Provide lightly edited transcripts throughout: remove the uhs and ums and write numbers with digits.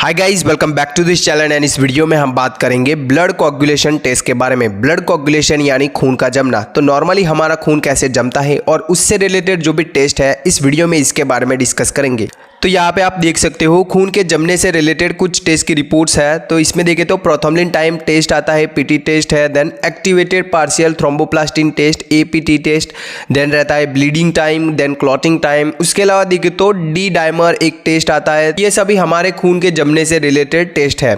Hi guys, welcome back to this channel and इस video में हम बात करेंगे ब्लड कोagulation टेस्ट के बारे में। ब्लड कोagulation यानी खून का जमना। तो नॉर्मली हमारा खून कैसे जमता है और उससे रिलेटेड जो भी टेस्ट है इस वीडियो में इसके बारे में डिस्कस करेंगे। तो यहाँ पे आप देख सकते हो खून के जमने से रिलेटेड कुछ टेस्ट की रिपोर्ट्स है। तो इसमें देखें तो प्रोथर्मलिन टाइम टेस्ट आता है, पीटी टेस्ट है, then activated partial thromboplastin test APT test, then रहता है bleeding time, then clotting time. उसके अलावा देखें तो डी डाइमर एक टेस्ट आता है। ये सभी हमारे खून के जमने से रिलेटेड टेस्ट है।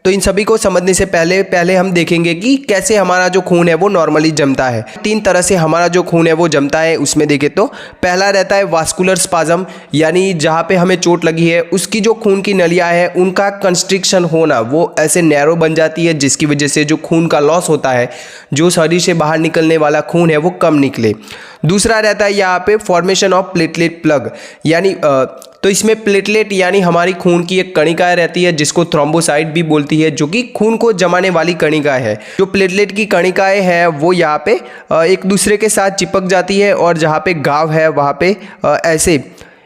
तो इन सभी को समझने से पहले हम देखेंगे कि कैसे हमारा जो खून है वो नॉर्मली जमता है। 3 तरह से हमारा जो खून है वो जमता है। उसमें देखें तो पहला रहता है वास्कुलर स्पाज्म, यानी जहाँ पे हमें चोट लगी है उसकी जो खून की नलियाँ है उनका कंस्ट्रिक्शन होना, वो ऐसे नैरो बन जाती है जिसकी वजह से जो खून का लॉस होता है, जो शरीर से बाहर निकलने वाला खून है वो कम निकले। दूसरा रहता है यहाँ पे फॉर्मेशन ऑफ प्लेटलेट प्लग, यानी तो इसमें प्लेटलेट यानी हमारी खून की एक कणिकाएं रहती है जिसको थ्रोम्बोसाइट भी बोलती है, जो कि खून को जमाने वाली कणिकाएं है। जो प्लेटलेट की कणिकाएं हैं वो यहाँ पे एक दूसरे के साथ चिपक जाती है और जहाँ पे घाव है वहाँ पे ऐसे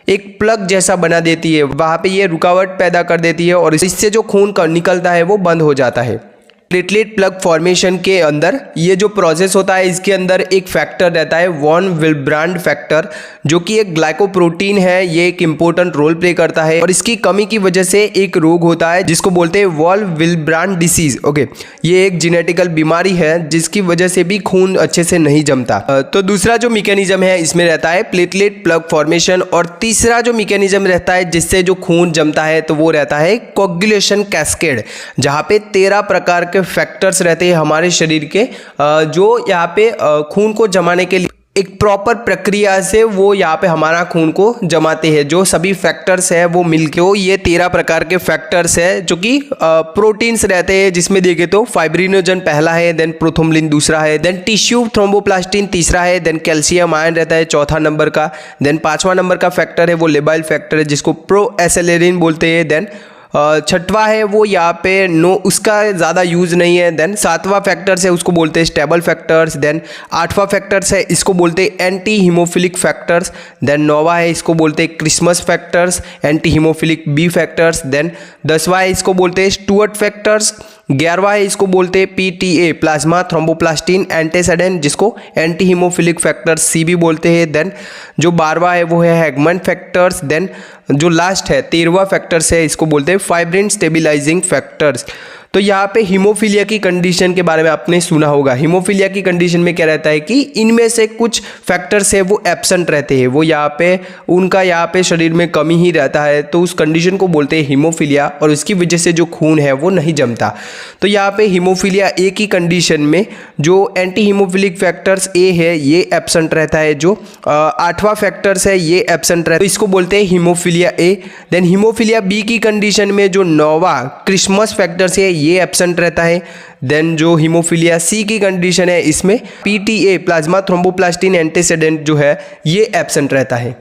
एक प्लग जैसा बना देती है, वहाँ पे ये रुकावट पैदा कर देती है और इससे जो खून निकलता है वो बंद हो जाता है। प्लेटलेट प्लग फॉर्मेशन के अंदर ये जो प्रोसेस होता है इसके अंदर एक फैक्टर रहता है वॉन विल्ब्रांड फैक्टर, जो कि एक ग्लाइकोप्रोटीन है। ये एक इंपॉर्टेंट रोल प्ले करता है और इसकी कमी की वजह से एक रोग होता है जिसको बोलते हैं वॉन विल्ब्रांड डिसीज। ओके, ये एक जेनेटिकल बीमारी है जिसकी वजह से भी खून अच्छे से नहीं जमता। तो दूसरा जो मैकेनिज्म है इसमें रहता है प्लेटलेट प्लग फॉर्मेशन, और तीसरा जो मैकेनिज्म रहता है जिससे जो खून जमता है तो वो रहता है कोagulation कैस्केड, जहाँ पे 13 प्रकार के फैक्टर्स रहते हैं हमारे शरीर के, जो यहाँ पे खून को जमाने के लिए एक प्रॉपर प्रक्रिया से वो यहाँ पे हमारा खून को जमाते हैं। जो सभी फैक्टर्स है वो मिलके ये 13 प्रकार के फैक्टर्स है जो कि प्रोटीन्स रहते हैं, जिसमें देखे तो फाइब्रिनोजन पहला है, देन प्रोथर्मलिन दूसरा है, देन टिश्यू थ्रोम्बोप्लास्टिन तीसरा है, देन कैल्शियम आयन रहता है चौथा नंबर का, देन 5वां नंबर का फैक्टर है वो लेबाइल फैक्टर है जिसको प्रोएसेलेरिन बोलते हैं, देन छठवा है वो यहाँ पे उसका ज़्यादा यूज़ नहीं है, देन 7वां फैक्टर्स है उसको बोलते हैं स्टेबल फैक्टर्स, देन 8वां फैक्टर्स है इसको बोलते हैं एंटी हीमोफिलिक फैक्टर्स, देन 9वां है इसको बोलते हैं Christmas factors anti hemophilic B factors, then 10वां है इसको बोलते हैं स्टुअर्ट फैक्टर्स, 11वां है इसको बोलते हैं पीटीए प्लाज्मा थ्रोम्बोप्लास्टिन एंटीसेडेंट जिसको एंटी हीमोफिलिक फैक्टर सी भी बोलते हैं, देन जो 12वां है वो है हैगमन फैक्टर्स, देन जो लास्ट है 13वां फैक्टर्स है इसको बोलते हैं फाइब्रिन स्टेबिलाइजिंग फैक्टर्स। तो यहाँ पे हीमोफीलिया की कंडीशन के बारे में आपने सुना होगा। हीमोफीलिया की कंडीशन में क्या रहता है कि इनमें से कुछ फैक्टर्स है वो एब्सेंट रहते हैं, वो यहाँ पे उनका यहाँ पे शरीर में कमी ही रहता है, तो उस कंडीशन को बोलते हैं हीमोफीलिया और उसकी वजह से जो खून है वो नहीं जमता। तो यहाँ पे हीमोफीलिया ए की कंडीशन में जो एंटी हीमोफिलिक फैक्टर्स ए है ये एब्सेंट रहता है, जो 8वां फैक्टर्स है ये एब्सेंट रहता है, तो इसको बोलते हैं haemophilia A. Then haemophilia B की कंडीशन में जो 9वां क्रिसमस फैक्टर्स है ये एब्सेंट रहता है। देन जो हीमोफीलिया सी की कंडीशन है इसमें पीटीए प्लाज्मा थ्रोम्बोप्लास्टिन एंटीसेडेंट जो है ये एब्सेंट रहता है।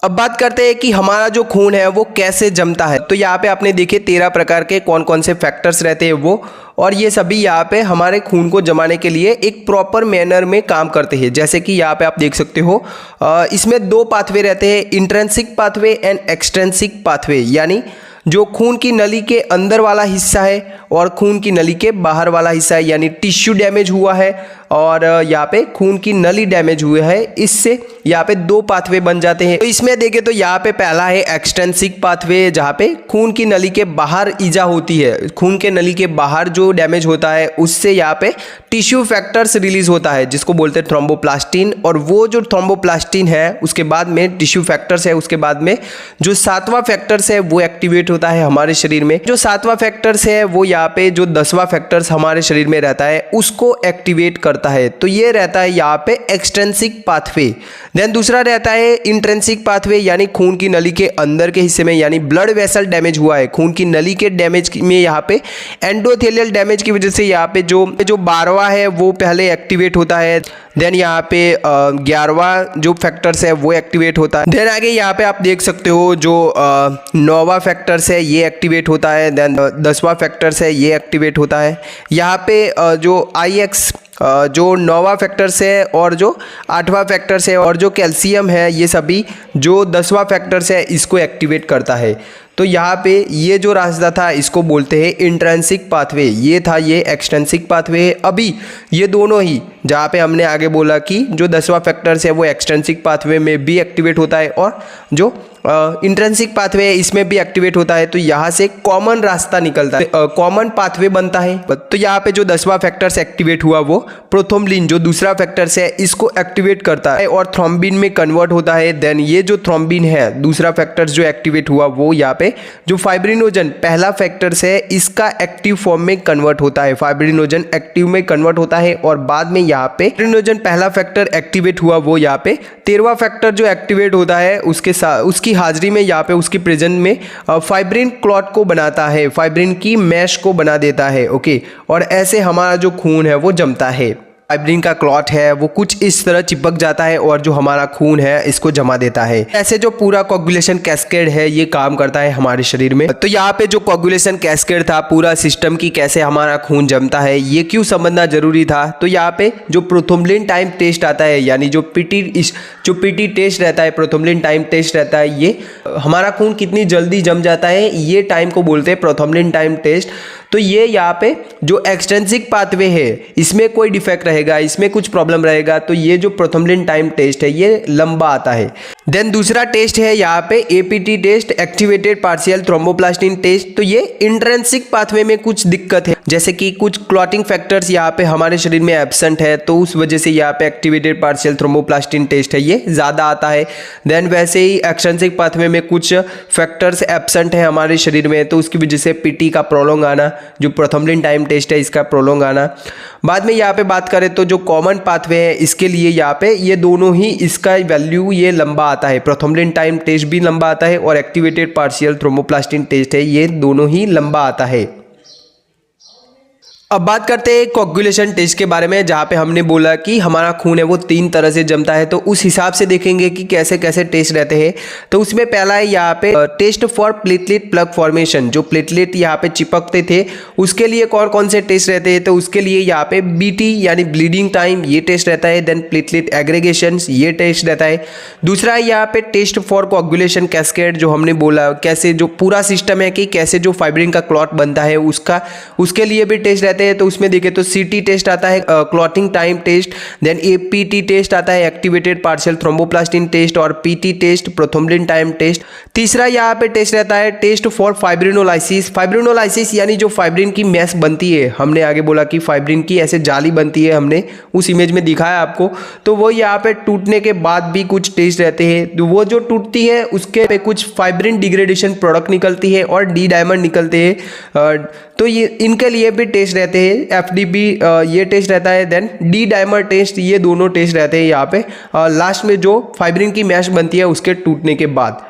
अब बात करते हैं कि हमारा जो खून है वो कैसे जमता है। तो यहाँ पे आपने देखे 13 प्रकार के कौन कौन से फैक्टर्स रहते हैं वो, और ये सभी यहाँ पे हमारे खून को जमाने के लिए एक प्रॉपर मैनर में काम करते हैं। जैसे कि यहाँ पे आप देख सकते हो इसमें 2 पाथवे रहते हैं, intrinsic pathway and extrinsic pathway, यानी जो खून की नली के अंदर वाला हिस्सा है और खून की नली के बाहर वाला हिस्सा है, यानी टिश्यू डैमेज हुआ है और यहाँ पे खून की नली डैमेज हुई है, इससे यहाँ पे 2 पाथवे बन जाते हैं। तो इसमें देखें तो यहाँ पे पहला है एक्सट्रिंसिक पाथवे, जहाँ पे खून की नली के बाहर ईजा होती है, खून के नली के बाहर जो डैमेज होता है उससे यहाँ पे टिश्यू फैक्टर्स रिलीज होता है जिसको बोलते हैं थ्रोम्बोप्लास्टिन, और वो जो थ्रोम्बोप्लास्टिन है उसके बाद में टिश्यू फैक्टर्स है, उसके बाद में जो 7वां फैक्टर्स है वो एक्टिवेट होता है हमारे शरीर में। जो 7वां फैक्टर्स है वो यहाँ पे जो 10वां फैक्टर्स हमारे शरीर में रहता है उसको एक्टिवेट करता है, तो ये रहता है यहाँ पे एक्सट्रिंसिक पाथवे। देन दूसरा रहता है इंट्रिंसिक पाथवे, यानी खून की नली के अंदर के हिस्से में, यानी ब्लड वेसल डैमेज हुआ है, खून की नली के डैमेज में यहाँ पे एंडोथेलियल डैमेज की वजह से यहाँ पे जो 12वां है वो पहले एक्टिवेट होता है, देन यहाँ पे 11वां जो फैक्टर्स है वो एक्टिवेट होता है। देन आगे यहाँ पे आप देख सकते हो जो 9वां फैक्टर्स है ये एक्टिवेट होता है, देन 10वां फैक्टर्स है ये एक्टिवेट होता है। यहाँ पे जो IX जो 9वां फैक्टर्स है और जो 8वां फैक्टर्स है और जो कैल्शियम है ये सभी जो 10वां फैक्टर्स है इसको एक्टिवेट करता है। तो यहाँ पे ये जो रास्ता था इसको बोलते हैं इंट्रिंसिक पाथवे, ये था ये एक्सट्रिंसिक पाथवे। अभी ये दोनों ही जहाँ पे हमने आगे बोला कि जो 10वां फैक्टर्स है वो एक्सट्रिंसिक पाथवे में भी एक्टिवेट होता है और जो इंट्रिंसिक पाथवे है इसमें भी एक्टिवेट होता है। तो यहाँ से कॉमन रास्ता निकलता है, कॉमन पाथवे बनता है। तो यहाँ पे जो 10वां फैक्टर्स एक्टिवेट हुआ वो प्रोथ्रोम्बिन जो दूसरा फैक्टर्स है इसको एक्टिवेट करता है और थ्रोम्बिन में कन्वर्ट होता है। देन ये जो थ्रोम्बिन है दूसरा फैक्टर्स जो एक्टिवेट हुआ वो यहाँ पे जो फाइब्रिनोजन पहला फैक्टर्स है इसका एक्टिव फॉर्म में कन्वर्ट होता है, फाइब्रिनोजन एक्टिव में कन्वर्ट होता है और बाद में यहाँ पे फाइब्रिनोजन पहला फैक्टर एक्टिवेट हुआ वो यहाँ पे 13वां फैक्टर जो एक्टिवेट होता है उसके साथ उसकी हाजिरी में यहाँ पे उसकी प्रेजेंट में फाइब्रिन क्लॉट को बनाता है, फाइब्रिन की मैश को बना देता है। ओके, और ऐसे हमारा जो खून है वो जमता है। फाइब्रिन का क्लॉट है वो कुछ इस तरह चिपक जाता है और जो हमारा खून है इसको जमा देता है। ऐसे जो पूरा कोगुलेशन कैस्केड है ये काम करता है हमारे शरीर में। तो यहाँ पे जो कोगुलेशन कैस्केड था पूरा सिस्टम की कैसे हमारा खून जमता है ये क्यों समझना जरूरी था। तो यहाँ पे जो प्रोथ्रोम्बिन टाइम टेस्ट आता है यानी जो पीटी टेस्ट रहता है, प्रोथ्रोम्बिन टाइम टेस्ट रहता है, ये हमारा खून कितनी जल्दी जम जाता है ये टाइम को बोलते हैं प्रोथ्रोम्बिन टाइम टेस्ट। तो ये यहाँ पे जो एक्सट्रिंसिक पाथवे है इसमें कोई डिफेक्ट रहेगा, इसमें कुछ प्रॉब्लम रहेगा तो ये जो प्रोथ्रोम्बिन टाइम टेस्ट है ये लंबा आता है। देन दूसरा टेस्ट है यहाँ पे APT test, activated partial thromboplastin test. तो ये इंट्रिंसिक पाथवे में कुछ दिक्कत है, जैसे कि कुछ क्लॉटिंग फैक्टर्स यहाँ पे हमारे शरीर में एब्सेंट है तो उस वजह से यहाँ पे एक्टिवेटेड पार्शियल थ्रोम्बोप्लास्टिन टेस्ट है ये ज़्यादा आता है। देन वैसे ही एक्सट्रिंसिक पाथवे में कुछ फैक्टर्स एब्सेंट है हमारे शरीर में तो उसकी वजह से पीटी का प्रोलॉन्ग आना, जो प्रोथ्रोम्बिन टाइम टेस्ट है इसका प्रोलॉन्ग आना। बाद में यहाँ पे बात करें तो जो कॉमन पाथवे है इसके लिए यहाँ पे ये दोनों ही इसका वैल्यू ये लंबा आता है, प्रोथ्रोम्बिन टाइम टेस्ट भी लंबा आता है और एक्टिवेटेड पार्शियल थ्रोम्बोप्लास्टिन टेस्ट है ये दोनों ही लंबा आता है। अब बात करते हैं कोगुलेशन टेस्ट के बारे में, जहाँ पे हमने बोला कि हमारा खून है वो 3 तरह से जमता है तो उस हिसाब से देखेंगे कि कैसे कैसे टेस्ट रहते हैं। तो उसमें पहला है यहाँ पे test for platelet plug formation, जो प्लेटलेट यहाँ पे चिपकते थे उसके लिए कौन कौन से टेस्ट रहते हैं। तो उसके लिए यहाँ पे बीटी यानी ब्लीडिंग टाइम ये टेस्ट रहता है। देन प्लेटलेट एग्रीगेशन ये टेस्ट रहता है। दूसरा है यहाँ पे टेस्ट फॉर कोगुलेशन कैस्केड, जो हमने बोला कैसे जो पूरा सिस्टम है कि कैसे जो फाइब्रिन का क्लॉट बनता है उसके लिए भी टेस्ट रहते हैं। तो उसमें देखें तो सीटी टेस्ट आता है, clotting time test. Then APT test आता है, एक्टिवेटेड पार्शियल थ्रोम्बोप्लास्टिन टेस्ट। और PT test, prothrombin time test. तीसरा यहाँ पे टेस्ट रहता है टेस्ट फॉर फाइब्रिनोलाइसिस। फाइब्रिनोलाइसिस यानी जो फाइब्रिन की मैश बनती है, हमने आगे बोला कि फाइब्रिन की ऐसे जाली बनती है, हमने उस इमेज में दिखाया आपको। तो वो यहाँ पे टूटने के बाद भी कुछ टेस्ट रहते हैं। तो वो जो टूटती है उसके पे कुछ फाइब्रिन डिग्रेडेशन प्रोडक्ट निकलती है और डी डायमंड निकलते हैं, तो ये इनके लिए भी टेस्ट रहते हैं। एफडीबी ये टेस्ट रहता है। देन डी डायमर टेस्ट, ये दोनों टेस्ट रहते हैं यहाँ पे लास्ट में जो फाइब्रिन की मैश बनती है उसके टूटने के बाद।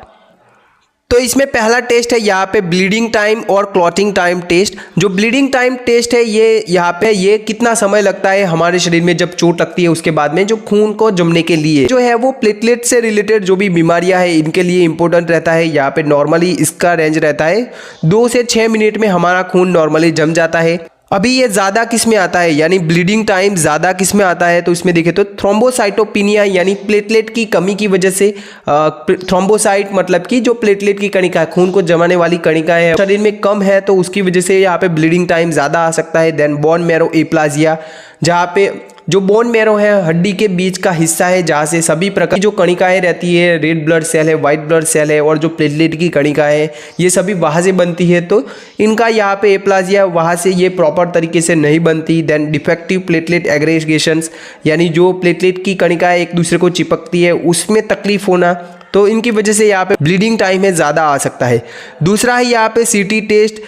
तो इसमें पहला टेस्ट है यहाँ पे ब्लीडिंग टाइम और क्लॉटिंग टाइम टेस्ट। जो ब्लीडिंग टाइम टेस्ट है ये यहाँ पे ये कितना समय लगता है हमारे शरीर में जब चोट लगती है उसके बाद में जो खून को जमने के लिए, जो है वो प्लेटलेट से रिलेटेड जो भी बीमारियां है इनके लिए इंपॉर्टेंट रहता है। यहाँ पे नॉर्मली इसका रेंज रहता है 2 से 6 मिनट में हमारा खून नॉर्मली जम जाता है। अभी ये ज़्यादा किस में आता है यानी ब्लीडिंग टाइम ज़्यादा किस में आता है, तो इसमें देखें तो थ्रोम्बोसाइटोपिनिया यानी प्लेटलेट की कमी की वजह से, थ्रोम्बोसाइट मतलब कि जो प्लेटलेट की कणिका खून को जमाने वाली कणिका है शरीर में कम है तो उसकी वजह से यहाँ पे ब्लीडिंग टाइम ज़्यादा आ सकता है। देन बोन मैरो एप्लाजिया, जहाँ पे जो बोन मैरो है हड्डी के बीच का हिस्सा है जहाँ से सभी प्रकार की जो कणिकाएं रहती है, रेड ब्लड सेल है, वाइट ब्लड सेल है और जो प्लेटलेट की कणिका है ये सभी वहाँ से बनती है। तो इनका यहाँ पे एप्लाजिया वहाँ से ये प्रॉपर तरीके से नहीं बनती। देन डिफेक्टिव प्लेटलेट एग्रीगेशंस यानी जो प्लेटलेट की कणिकाएं एक दूसरे को चिपकती है उसमें तकलीफ होना, तो इनकी वजह से यहाँ पे ब्लीडिंग टाइम है ज़्यादा आ सकता है। दूसरा है यहाँ पे सीटी टेस्ट,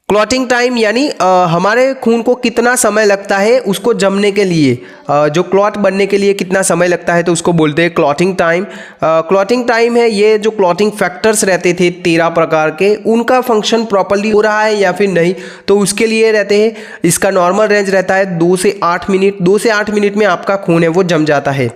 क्लॉटिंग टाइम यानी हमारे खून को कितना समय लगता है उसको जमने के लिए, जो क्लॉट बनने के लिए कितना समय लगता है तो उसको बोलते हैं क्लॉटिंग टाइम। क्लॉटिंग टाइम है ये जो क्लॉटिंग फैक्टर्स रहते थे 13 प्रकार के, उनका फंक्शन प्रॉपर्ली हो रहा है या फिर नहीं, तो उसके लिए रहते हैं। इसका नॉर्मल रेंज रहता है 2 से 8 मिनट। 2 से 8 मिनट में आपका खून है वो जम जाता है।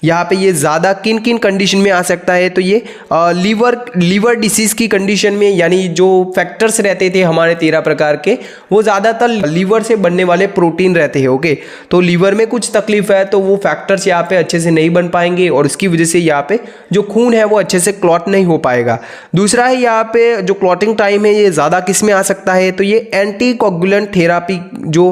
यहाँ पे ये ज़्यादा किन किन कंडीशन में आ सकता है, तो ये लीवर डिसीज़ की कंडीशन में, यानी जो फैक्टर्स रहते थे हमारे 13 प्रकार के, वो ज़्यादातर लीवर से बनने वाले प्रोटीन रहते हैं। ओके, तो लीवर में कुछ तकलीफ है तो वो फैक्टर्स यहाँ पे अच्छे से नहीं बन पाएंगे और उसकी वजह से यहाँ पे जो खून है वो अच्छे से क्लॉट नहीं हो पाएगा। दूसरा है यहाँ पे जो क्लॉटिंग टाइम है ये ज़्यादा किस में आ सकता है, तो ये एंटीकोगुलेंट थेरापी, जो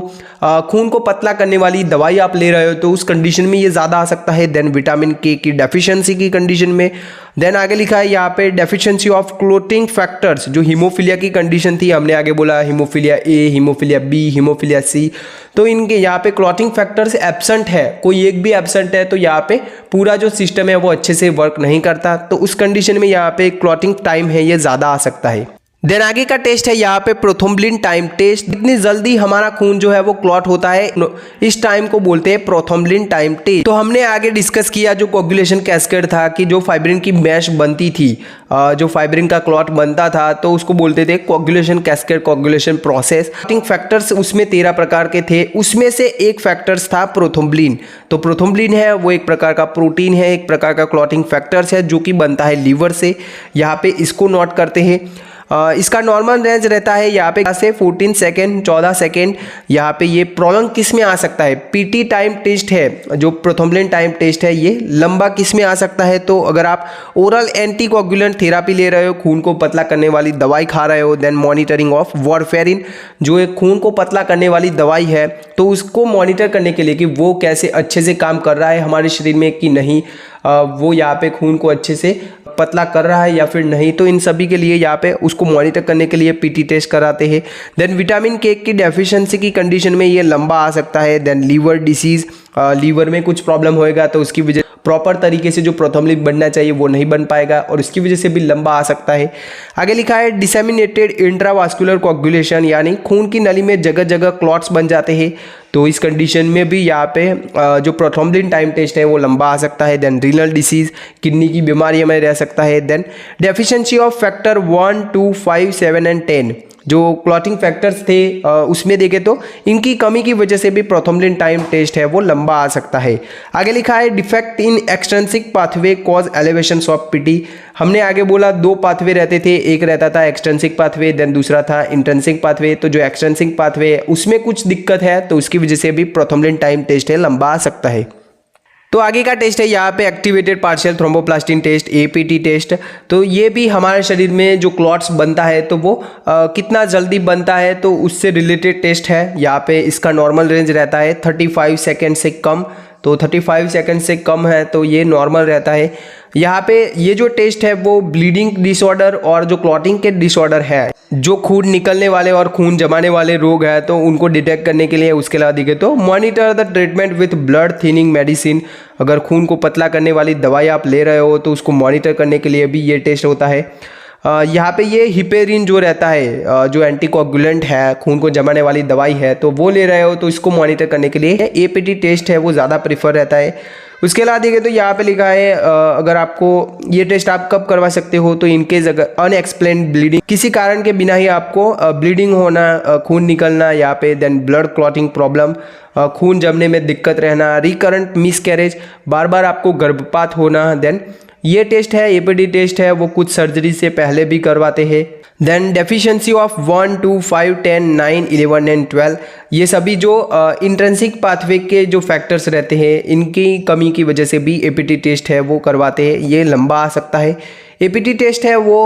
खून को पतला करने वाली दवाई आप ले रहे हो तो उस कंडीशन में ये ज़्यादा आ सकता है। देन विटामिन के की डेफिशिएंसी की कंडीशन में। देन आगे लिखा है यहाँ पे डेफिशिएंसी ऑफ क्लोटिंग फैक्टर्स, जो हीमोफीलिया की कंडीशन थी, हमने आगे बोला haemophilia A, haemophilia B, haemophilia C, तो इनके यहाँ पे क्लॉटिंग फैक्टर्स एब्सेंट है, कोई एक भी एब्सेंट है तो यहाँ पे पूरा जो सिस्टम है वो अच्छे से वर्क नहीं करता, तो उस कंडीशन में यहाँ पे क्लॉटिंग टाइम है ये ज़्यादा आ सकता है। देन आगे का टेस्ट है यहाँ पे प्रोथ्रोम्बिन टाइम टेस्ट। इतनी जल्दी हमारा खून जो है वो क्लॉट होता है, इस टाइम को बोलते हैं प्रोथ्रोम्बिन टाइम टेस्ट। तो हमने आगे डिस्कस किया जो कोगुलेशन कैस्केड था कि जो फाइब्रिन की मैश बनती थी, जो फाइब्रिन का क्लॉट बनता था तो उसको बोलते थे coagulation cascade, coagulation process. Clotting factors उसमें 13 प्रकार के थे, उसमें से एक फैक्टर्स था प्रोथ्रोम्बिन। तो प्रोथ्रोम्बिन है वो एक प्रकार का प्रोटीन है, एक प्रकार का क्लॉटिंग फैक्टर्स है जो कि बनता है लीवर से। यहाँ पे इसको नोट करते हैं। इसका नॉर्मल रेंज रहता है यहाँ पे से 14 सेकेंड 14 सेकेंड। यहाँ पे ये प्रॉब्लम किस में आ सकता है, पीटी टाइम टेस्ट है, जो प्रोथ्रोम्बिन टाइम टेस्ट है ये लंबा किस में आ सकता है, तो अगर आप ओरल एंटीकोगुलेंट थेरापी ले रहे हो, खून को पतला करने वाली दवाई खा रहे हो, देन मॉनिटरिंग ऑफ वारफेरिन, जो एक खून को पतला करने वाली दवाई है, तो उसको मॉनिटर करने के लिए कि वो कैसे अच्छे से काम कर रहा है हमारे शरीर में कि नहीं, वो यहाँ पे खून को अच्छे से पतला कर रहा है या फिर नहीं, तो इन सभी के लिए यहाँ पे उसको मॉनिटर करने के लिए पीटी टेस्ट कराते हैं। देन विटामिन के की डेफिशिएंसी की कंडीशन में ये लंबा आ सकता है। देन लीवर डिसीज़, लीवर में कुछ प्रॉब्लम होएगा तो उसकी वजह प्रॉपर तरीके से जो प्रोथ्रोम्बिन बनना चाहिए वो नहीं बन पाएगा और उसकी वजह से भी लंबा आ सकता है। आगे लिखा है डिसेमिनेटेड इंट्रावास्कुलर कोगुलेशन, यानी खून की नली में जगह जगह क्लॉट्स बन जाते हैं, तो इस कंडीशन में भी यहाँ पे जो प्रोथ्रोम्बिन टाइम टेस्ट है वो लंबा आ सकता है। देन रीनल डिसीज, किडनी की बीमारी में रह सकता है। Then deficiency of factor 1, 2, 5, 7 and 10, जो क्लॉटिंग फैक्टर्स थे उसमें देखे तो इनकी कमी की वजह से भी प्रोथ्रोम्बिन टाइम टेस्ट है वो लंबा आ सकता है। आगे लिखा है defect in extrinsic pathway cause elevation of PT. हमने आगे बोला 2 पाथवे रहते थे, एक रहता था एक्सट्रिंसिक पाथवे, देन दूसरा था इंट्रिंसिक पाथवे। तो जो एक्सट्रिंसिक पाथवे है उसमें कुछ दिक्कत है तो उसकी वजह से भी प्रोथ्रोम्बिन टाइम टेस्ट है लंबा आ सकता है। तो आगे का टेस्ट है यहाँ पे activated partial thromboplastin test, APT test. तो ये भी हमारे शरीर में जो क्लॉट्स बनता है तो वो कितना जल्दी बनता है तो उससे रिलेटेड टेस्ट है। यहाँ पे इसका नॉर्मल रेंज रहता है 35 सेकेंड से कम, तो 35 सेकेंड से कम है तो ये नॉर्मल रहता है। यहाँ पे ये जो टेस्ट है वो ब्लीडिंग डिसऑर्डर और जो क्लॉटिंग के डिसऑर्डर है, जो खून निकलने वाले और खून जमाने वाले रोग है तो उनको डिटेक्ट करने के लिए उसके अलावा दिखे तो monitor the treatment with blood thinning medicine. अगर खून को पतला करने वाली दवाई आप ले रहे हो तो उसको मॉनिटर करने के लिए भी ये टेस्ट होता है। यहाँ पे ये हिपेरिन जो रहता है, जो एंटीकोगुलेंट है, खून को जमाने वाली दवाई है, तो वो ले रहे हो तो इसको मॉनिटर करने के लिए एपीटी टेस्ट है वो ज़्यादा प्रीफर रहता है। उसके अलावा देखें तो यहाँ पे लिखा है अगर आपको ये टेस्ट आप कब करवा सकते हो, तो इनकेस अगर अनएक्सप्लेन्ड ब्लीडिंग, किसी कारण के बिना ही आपको ब्लीडिंग होना, खून निकलना यहाँ पे, देन ब्लड क्लॉटिंग प्रॉब्लम, खून जमने में दिक्कत रहना, रिकरेंट मिसकैरेज, बार बार आपको गर्भपात होना, देन ये टेस्ट है एपीटी टेस्ट है वो कुछ सर्जरी से पहले भी करवाते हैं। देन डेफिशिएंसी ऑफ 1, 2, 5, 10, 9, 11 एंड 12, ये सभी जो इंट्रिंसिक पाथवे के जो फैक्टर्स रहते हैं इनकी कमी की वजह से भी एपीटी टेस्ट है वो करवाते हैं, ये लंबा आ सकता है। एपीटी टेस्ट है वो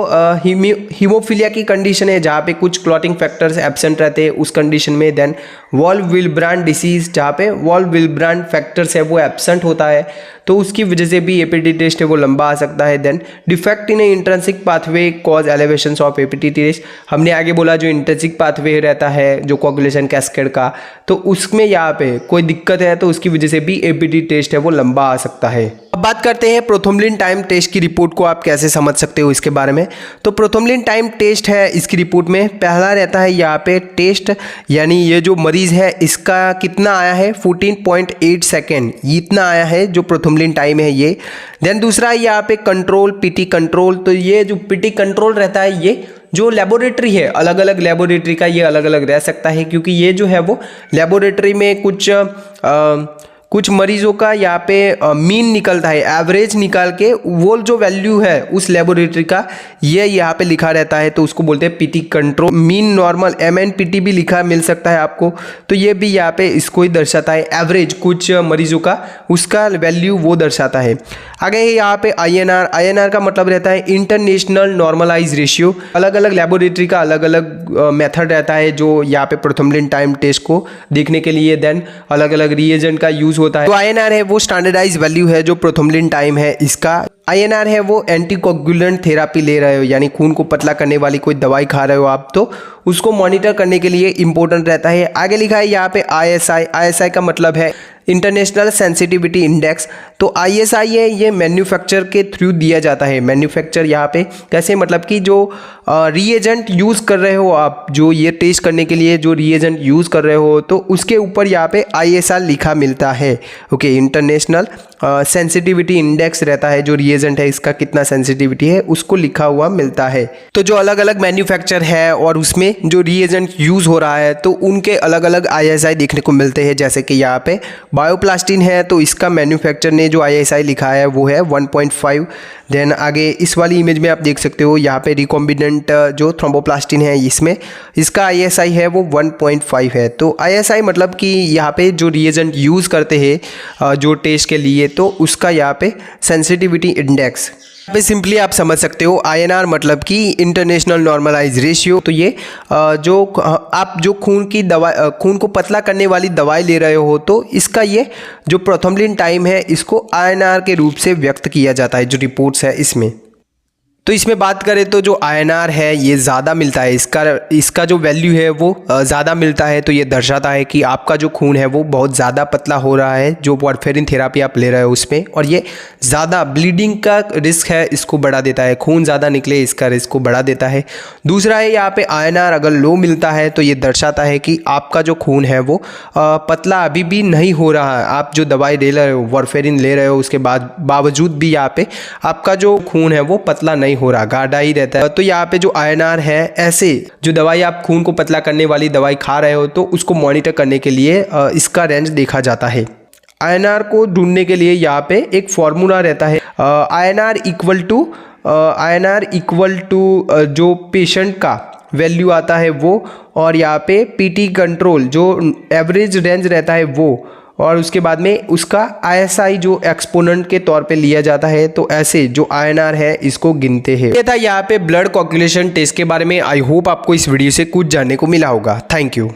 हीमोफीलिया की कंडीशन है जहाँ पे कुछ क्लॉटिंग फैक्टर्स एब्सेंट रहते हैं उस कंडीशन में। देन वॉल्व विल्ब्रांड डिसीज, जहाँ पे वॉल्व विल्ब्रांड फैक्टर्स है वो एब्सेंट होता है तो उसकी वजह से भी एपीटी टेस्ट है वो लंबा आ सकता है। Then defect in intrinsic pathway cause elevation of APT test, हमने आगे बोला जो इंट्रिंसिक पाथवे रहता है जो कोगुलेशन कैस्केड का, तो उसमें यहाँ पे कोई दिक्कत है तो उसकी वजह से भी एपीटी टेस्ट है वो लंबा आ सकता है। अब बात करते हैं प्रोथ्रोम्बिन टाइम टेस्ट की रिपोर्ट को आप कैसे समझ सकते हो इसके बारे में। तो प्रोथ्रोम्बिन टाइम टेस्ट है, इसकी रिपोर्ट में पहला रहता है यहाँ पे टेस्ट, यानी ये जो मरीज है इसका कितना आया है 14.8 सेकेंड, इतना आया है जो प्रोथ्रोम्बिन टाइम है ये। देन दूसरा यहाँ पे कंट्रोल, पीटी कंट्रोल, तो ये जो पीटी कंट्रोल रहता है ये जो लेबोरेटरी है, अलग अलग लेबोरेटरी का ये अलग अलग रह सकता है क्योंकि ये जो है वो लेबोरेटरी में कुछ मरीजों का यहाँ पे मीन निकलता है, एवरेज निकाल के वो जो वैल्यू है उस लेबोरेटरी का ये यहाँ पे लिखा रहता है, तो उसको बोलते हैं PT control. Mean normal MNPT भी लिखा मिल सकता है आपको, तो ये भी यहाँ पे इसको ही दर्शाता है, एवरेज कुछ मरीजों का उसका वैल्यू वो दर्शाता है। आगे है यहाँ पे INR का मतलब रहता है इंटरनेशनल नॉर्मलाइज रेशियो। अलग अलग लेबोरेटरी का अलग अलग मेथड रहता है जो यहाँ पे प्रोथर्मलिन टाइम टेस्ट को देखने के लिए, देन अलग अलग रिएजेंट का यूज होता है। तो INR है वो स्टैंडर्डाइज वैल्यू है जो प्रोथर्मलिन टाइम है इसका। INR है वो एंटीकोगुलेंट थेरापी ले रहे हो, यानी खून को पतला करने वाली कोई दवाई खा रहे हो आप, तो उसको मॉनिटर करने के लिए इंपॉर्टेंट रहता है। आगे लिखा है यहाँ पे ISI का मतलब है इंटरनेशनल सेंसिटिविटी इंडेक्स। तो ISI है ये मैन्युफैक्चर के थ्रू दिया जाता है। मैन्युफैक्चर यहाँ पे कैसे, मतलब कि जो रिएजेंट यूज़ कर रहे हो आप, जो ये टेस्ट करने के लिए जो रिएजेंट यूज़ कर रहे हो, तो उसके ऊपर यहाँ पे ISI लिखा मिलता है। ओके, इंटरनेशनल सेंसिटिविटी इंडेक्स रहता है, जो रिएजेंट है इसका कितना सेंसिटिविटी है उसको लिखा हुआ मिलता है। तो जो अलग अलग मैन्युफैक्चर है और उसमें जो रिएजेंट यूज़ हो रहा है तो उनके अलग अलग ISI देखने को मिलते हैं। जैसे कि यहाँ पे बायोप्लास्टिन है तो इसका मैन्युफैक्चर ने जो ISI लिखा है वो है 1.5। देन आगे इस वाली इमेज में आप देख सकते हो यहाँ पे रिकॉम्बिनेंट जो थ्रोम्बोप्लास्टिन है इसमें इसका ISI है वो 1.5 है। तो ISI मतलब कि यहाँ पे जो रिएजेंट यूज़ करते हैं जो टेस्ट के लिए, तो उसका यहाँ पे सेंसिटिविटी इंडेक्स पे सिंपली आप समझ सकते हो। INR मतलब कि इंटरनेशनल नॉर्मलाइज रेशियो। तो ये जो आप जो खून को पतला करने वाली दवाई ले रहे हो, तो इसका ये जो प्रोथर्मलिन टाइम है इसको INR के रूप से व्यक्त किया जाता है, जो रिपोर्ट्स है इसमें। तो इसमें बात करें तो जो INR है ये ज़्यादा मिलता है, इसका जो वैल्यू है वो ज़्यादा मिलता है। तो ये दर्शाता है कि आपका जो खून है वो बहुत ज़्यादा पतला हो रहा है जो वारफेरिन थेरापी आप ले रहे हो उसमें, और ये ज़्यादा ब्लीडिंग का रिस्क है इसको बढ़ा देता है, खून ज़्यादा निकले इसका रिस्क को बढ़ा देता है। दूसरा है यहाँ पे INR अगर लो मिलता है तो ये दर्शाता है कि आपका जो खून है वो पतला अभी भी नहीं हो रहा है। आप जो दवाई ले रहे हो, वारफेरिन ले रहे हो, उसके बावजूद भी यहाँ पे आपका जो खून है वो पतला नहीं हो रहा, गाढ़ा ही रहता है। तो यहाँ पे जो INR है, ऐसे जो दवाई आप खून को पतला करने वाली दवाई खा रहे हो तो उसको मॉनिटर करने के लिए इसका रेंज देखा जाता है। INR को ढूंढने के लिए यहाँ पे एक फॉर्मूला रहता है, INR इक्वल टू जो पेशेंट का वैल्यू आता है वो, और यहाँ पे PT कंट्रोल जो एवरेज रेंज रहता है वो, और उसके बाद में उसका ISI जो एक्सपोनेंट के तौर पे लिया जाता है। तो ऐसे जो INR है इसको गिनते हैं। ये था यहाँ पे ब्लड कोगुलेशन टेस्ट के बारे में। आई होप आपको इस वीडियो से कुछ जानने को मिला होगा। Thank you.